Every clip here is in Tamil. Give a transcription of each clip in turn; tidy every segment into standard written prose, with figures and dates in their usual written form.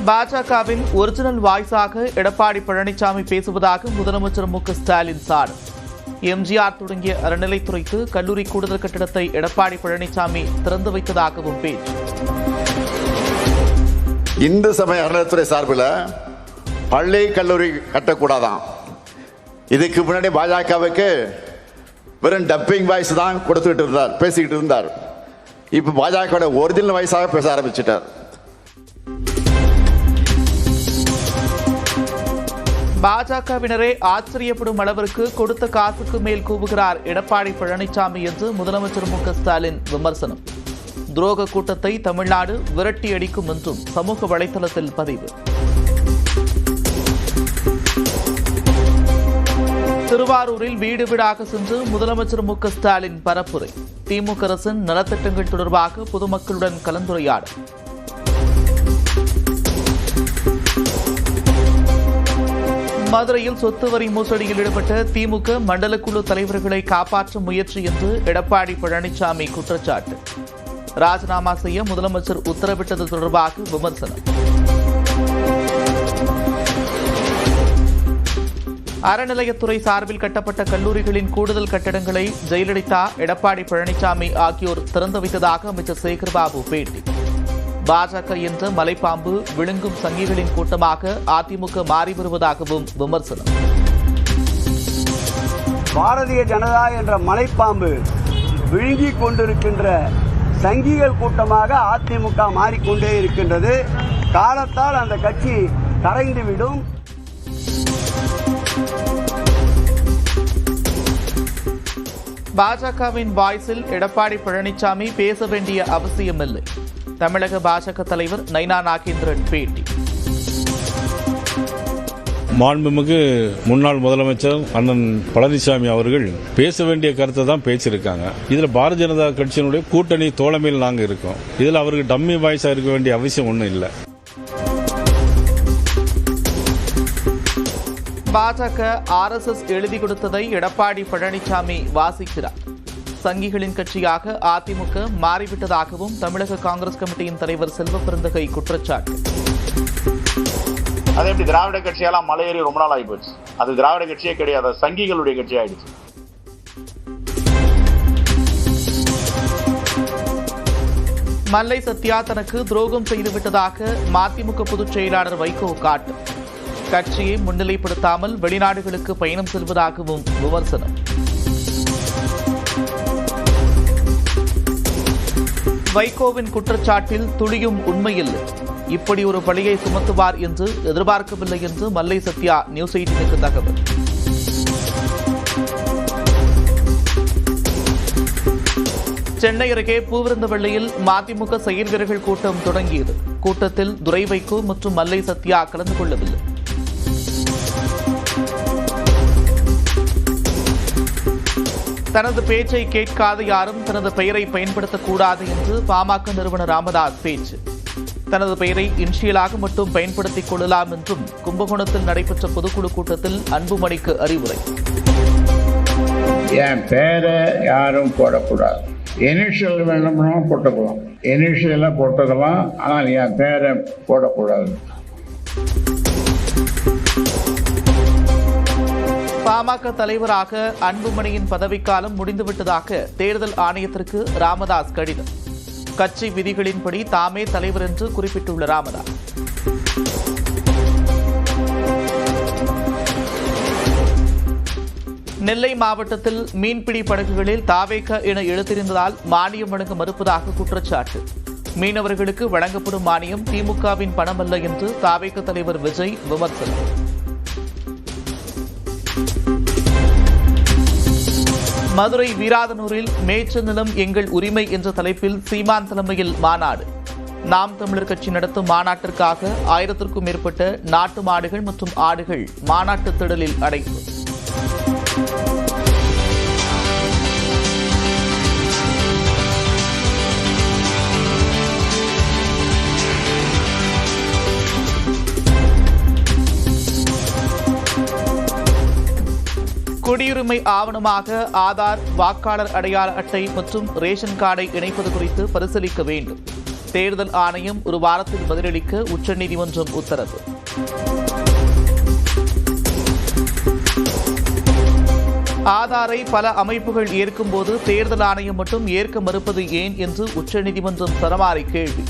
பாஜகவின் ஒரிஜினல் வாய்ஸாக எடப்பாடி பழனிசாமி பேசுவதாக முதலமைச்சர் மு.க.ஸ்டாலின் சாடல். எம்ஜிஆர் தொடங்கிய அறநிலைத்துறைக்கு கல்லூரி கூடுதல் கட்டிடத்தை எடப்பாடி பழனிசாமி திறந்து வைத்ததாகவும் பேச்சு. இந்து சமய அறநிலைத்துறை சார்பில் பள்ளி கல்லூரி கட்டக்கூடாதான். இதுக்கு முன்னாடி பாஜகவுக்கு வெறும் டப்பிங் வாய்ஸ் தான் கொடுத்துக்கிட்டு இருந்தார், பேசிக்கிட்டு இருந்தார். இப்போ பாஜக ஒரிஜினல் வாய்ஸாக பேச ஆரம்பிச்சிட்டார். பாஜகவினரே ஆச்சரியப்படும் அளவிற்கு கொடுத்த காசுக்கு மேல் கூவுகிறார் எடப்பாடி பழனிசாமி என்று முதலமைச்சர் மு.க.ஸ்டாலின் விமர்சனம். துரோக கூட்டத்தை தமிழ்நாடு விரட்டி அடிக்கும் என்றும் சமூக வலைதளத்தில் பதிவு. திருவாரூரில் வீடு வீடாக சென்று முதலமைச்சர் மு.க.ஸ்டாலின் பரப்புரை. திமுக அரசின் நலத்திட்டங்கள் தொடர்பாக பொதுமக்களுடன் கலந்துரையாடல். மதுரையில் சொத்து வரி மோசடியில் ஈடுபட்ட திமுக மண்டல குழு தலைவர்களை காப்பாற்றும் முயற்சி என்று எடப்பாடி பழனிசாமி குற்றச்சாட்டு. ராஜினாமா செய்ய முதலமைச்சர் உத்தரவிட்டது தொடர்பாக விமர்சனம். அறநிலையத்துறை சார்பில் கட்டப்பட்ட கல்லூரிகளின் கூடுதல் கட்டடங்களை ஜெயலலிதா, எடப்பாடி பழனிசாமி ஆகியோர் திறந்து வைத்ததாக அமைச்சர் சேகர்பாபு பேட்டி. பாஜக என்ற மலைப்பாம்பு விழுங்கும் சங்கிகளின் கூட்டமாக அதிமுக மாறி வருவதாகவும் விமர்சனம். பாரதிய ஜனதா என்ற மலைப்பாம்பு விழுங்கிக் கொண்டிருக்கின்ற சங்கிகள் கூட்டமாக அதிமுக மாறிக்கொண்டே இருக்கின்றது. காலத்தால் அந்த கட்சி கரைந்துவிடும். பாஜகவின் வாய்ஸில் எடப்பாடி பழனிசாமி பேச வேண்டிய அவசியமில்லை. தமிழக பாஜக தலைவர் நைனா நாகேந்திரன் பேட்டி. மாண்புமிகு முன்னாள் முதலமைச்சர் அண்ணன் பழனிசாமி அவர்கள் பேச வேண்டிய கருத்தை தான் பேசியிருக்காங்க. இதில் பாரதிய ஜனதா கட்சியினுடைய கூட்டணி தோழமையில் நாங்கள் இருக்கோம். இதில் அவருக்கு டம்மி வாய்ஸாக இருக்க வேண்டிய அவசியம் ஒன்றும் இல்லை. பாஜக RSS எழுதி கொடுத்ததை எடப்பாடி பழனிசாமி வாசிக்கிறார். சங்கிகளின் கட்சியாக அதிமுக மாறிவிட்டதாகவும் தமிழக காங்கிரஸ் கமிட்டியின் தலைவர் செல்வ பெருந்தகை குற்றச்சாட்டு. அது எப்படி திராவிட கட்சியெல்லாம் மலையேறி ரொம்ப நாள் ஆகி போச்சு. அது திராவிட கட்சியே கிடையாது, சங்கிகளுடைய கட்சி ஆயிடுச்சு. மல்லை சத்யா தனக்கு துரோகம் செய்துவிட்டதாக மதிமுக பொதுச் செயலாளர் வைகோ காட்டு. கட்சியை முன்னிலைப்படுத்தாமல் வெளிநாடுகளுக்கு பயணம் செல்வதாகவும் விமர்சனம். வைகோவின் குற்றச்சாட்டில் துளியும் உண்மையில்லை. இப்படி ஒரு பழியை சுமத்துவார் என்று எதிர்பார்க்கவில்லை என்று மல்லை சத்யா நியூஸ் 18க்கு தகவல். சென்னை அருகே பூவிருந்தவள்ளியில் மதிமுக செயல் வீரர்கள் கூட்டம் தொடங்கியது. கூட்டத்தில் துரை வைகோ மற்றும் மல்லை சத்யா கலந்து கொள்ளவில்லை. தனது பேச்சை கேட்காத யாரும் தனது பெயரை பயன்படுத்தக்கூடாது என்று பாமக நிறுவனர் ராமதாஸ் பேச்சு. தனது பெயரை இன்ஷியலாக மட்டும் பயன்படுத்திக் கொள்ளலாம் என்றும் கும்பகோணத்தில் நடைபெற்ற பொதுக்குழு கூட்டத்தில் அன்புமணிக்கு அறிவுரை. என் பேரை யாரும் போடக்கூடாது. இனிஷியல் வேணும்னா போட்டுக்கலாம், இனிஷியலாக போட்டுக்கலாம், ஆனால் என் பேரை போடக்கூடாது. பாமக தலைவராக அன்புமணியின் பதவிக்காலம் முடிந்துவிட்டதாக தேர்தல் ஆணையத்திற்கு ராமதாஸ் கடிதம். கட்சி விதிகளின்படி தாமே தலைவர் என்று குறிப்பிட்டுள்ள ராமதாஸ். நெல்லை மாவட்டத்தில் மீன்பிடி படகுகளில் தாவேக என எழுத்திருந்ததால் மானியம் வழங்க மறுப்பதாக குற்றச்சாட்டு. மீனவர்களுக்கு வழங்கப்படும் மானியம் திமுகவின் பணமல்ல என்று தாவேக தலைவர் விஜய் விமர்சனம். மதுரை வீராதனூரில் மேய்ச்சல் நிலம் எங்கள் உரிமை என்ற தலைப்பில் சீமான் தலைமையில் மாநாடு. நாம் தமிழர் கட்சி நடத்தும் மாநாட்டிற்காக 1000க்கும் மேற்பட்ட நாட்டு மாடுகள் மற்றும் ஆடுகள் மாநாட்டு திடலில் அடைப்பு. குடியுரிமை ஆவணமாக ஆதார், வாக்காளர் அடையாள அட்டை மற்றும் ரேஷன் கார்டை இணைப்பது குறித்து பரிசீலிக்க வேண்டும். தேர்தல் ஆணையம் ஒரு வாரத்தில் பதிலளிக்க உச்சநீதிமன்றம் உத்தரவு. ஆதாரை பல அமைப்புகள் ஏற்கும்போது தேர்தல் ஆணையம் மட்டும் ஏற்க மறுப்பது ஏன் என்று உச்சநீதிமன்றம் தரமாறி கேள்வி.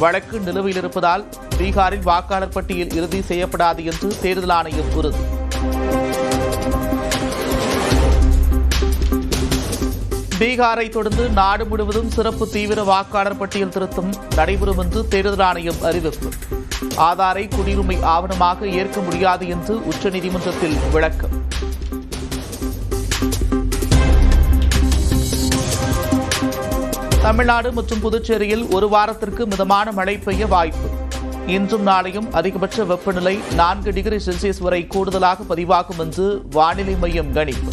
வழக்கு நிலுவையில் இருப்பதால் பீகாரில் வாக்காளர் பட்டியல் இறுதி செய்யப்படாது என்று தேர்தல் ஆணையம் உறுதி. பீகாரை தொடர்ந்து நாடு முழுவதும் சிறப்பு தீவிர வாக்காளர் பட்டியல் திருத்தம் நடைபெறும் என்று தேர்தல் ஆணையம் அறிவிப்பு. ஆதாரை குடியுரிமை ஆவணமாக ஏற்க முடியாது என்று உச்சநீதிமன்றத்தில் விளக்கம். தமிழ்நாடு மற்றும் புதுச்சேரியில் ஒரு வாரத்திற்கு மிதமான மழை பெய்ய வாய்ப்பு. இன்றும் நாளையும் அதிகபட்ச வெப்பநிலை 4 டிகிரி செல்சியஸ் வரை கூடுதலாக பதிவாகும் என்று வானிலை மையம் கணிப்பு.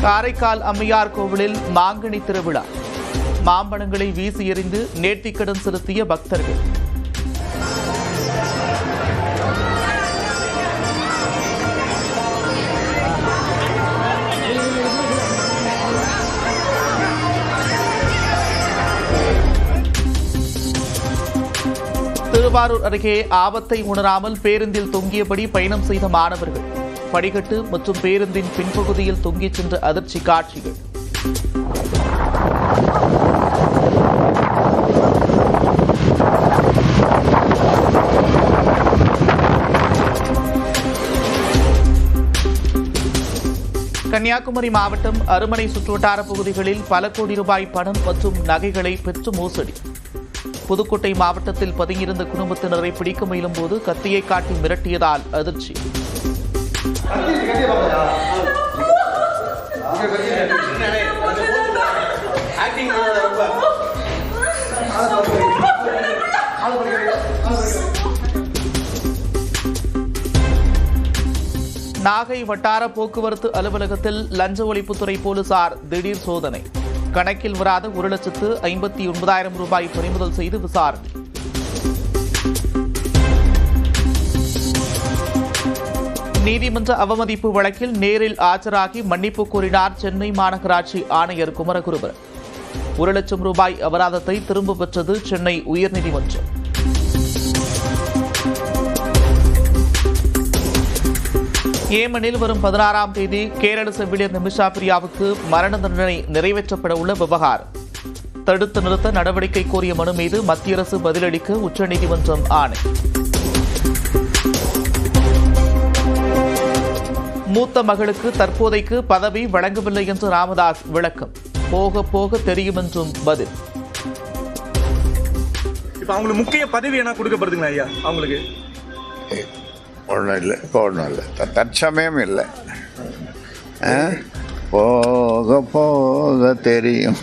காரைக்கால் அம்மையார் கோவிலில் மாங்கனி திருவிழா. மாம்பழங்களை வீசி எறிந்து நேர்த்திக்கடன் செலுத்திய பக்தர்கள். திருவாரூர் அருகே ஆபத்தை உணராமல் பேருந்தில் தொங்கியபடி பயணம் செய்த மாணவர்கள். படிக்கட்டு மற்றும் பேருந்தின் பின்பகுதியில் தொங்கிச் சென்ற அதிர்ச்சி காட்சிகள். கன்னியாகுமரி மாவட்டம் அருமனை சுற்றுவட்டார பகுதிகளில் பல கோடி ரூபாய் பணம் மற்றும் நகைகளை பெற்று மோசடி. புதுக்கோட்டை மாவட்டத்தில் பதுங்கியிருந்த குடும்பத்தினரை பிடிக்க முயலும்போது கத்தியை காட்டி மிரட்டியதால் அதிர்ச்சி. நாகை வட்டார போக்குவரத்து அலுவலகத்தில் லஞ்ச ஒழிப்புத்துறை போலீசார் திடீர் சோதனை. கணக்கில் வராத 1,59,000 ரூபாய் பறிமுதல் செய்து விசாரணை. நீதிமன்ற அவமதிப்பு வழக்கில் நேரில் ஆஜராகி மன்னிப்பு கோரினார் சென்னை மாநகராட்சி ஆணையர் குமரகுருபரன். 1,00,000 ரூபாய் அபராதத்தை திரும்பப் பெற்றது சென்னை உயர்நீதிமன்றம். ஏமனில் வரும் 16ஆம் தேதி கேரள செவிலியர் நிமிஷா பிரியாவுக்கு மரண தண்டனை நிறைவேற்றப்பட உள்ள விவகாரம். தடுத்து நிறுத்த நடவடிக்கை கோரிய மனு மீது மத்திய அரசு பதிலளிக்க உச்சநீதிமன்றம் ஆணை. மூத்த மகளுக்கு தற்போதைக்கு பதவி வழங்கவில்லை என்று ராமதாஸ் விளக்கம். போக போக தெரியும் என்றும் பதில். இப்ப அவங்களுக்கு முக்கிய பதவி என்ன கொடுக்கப்படுதுங்களா ஐயா? அவங்களுக்கு ஒன்றும் இல்லை, இப்போ ஒன்றும் இல்லை, தற்சமயம் இல்லை. போக போக தெரியும்.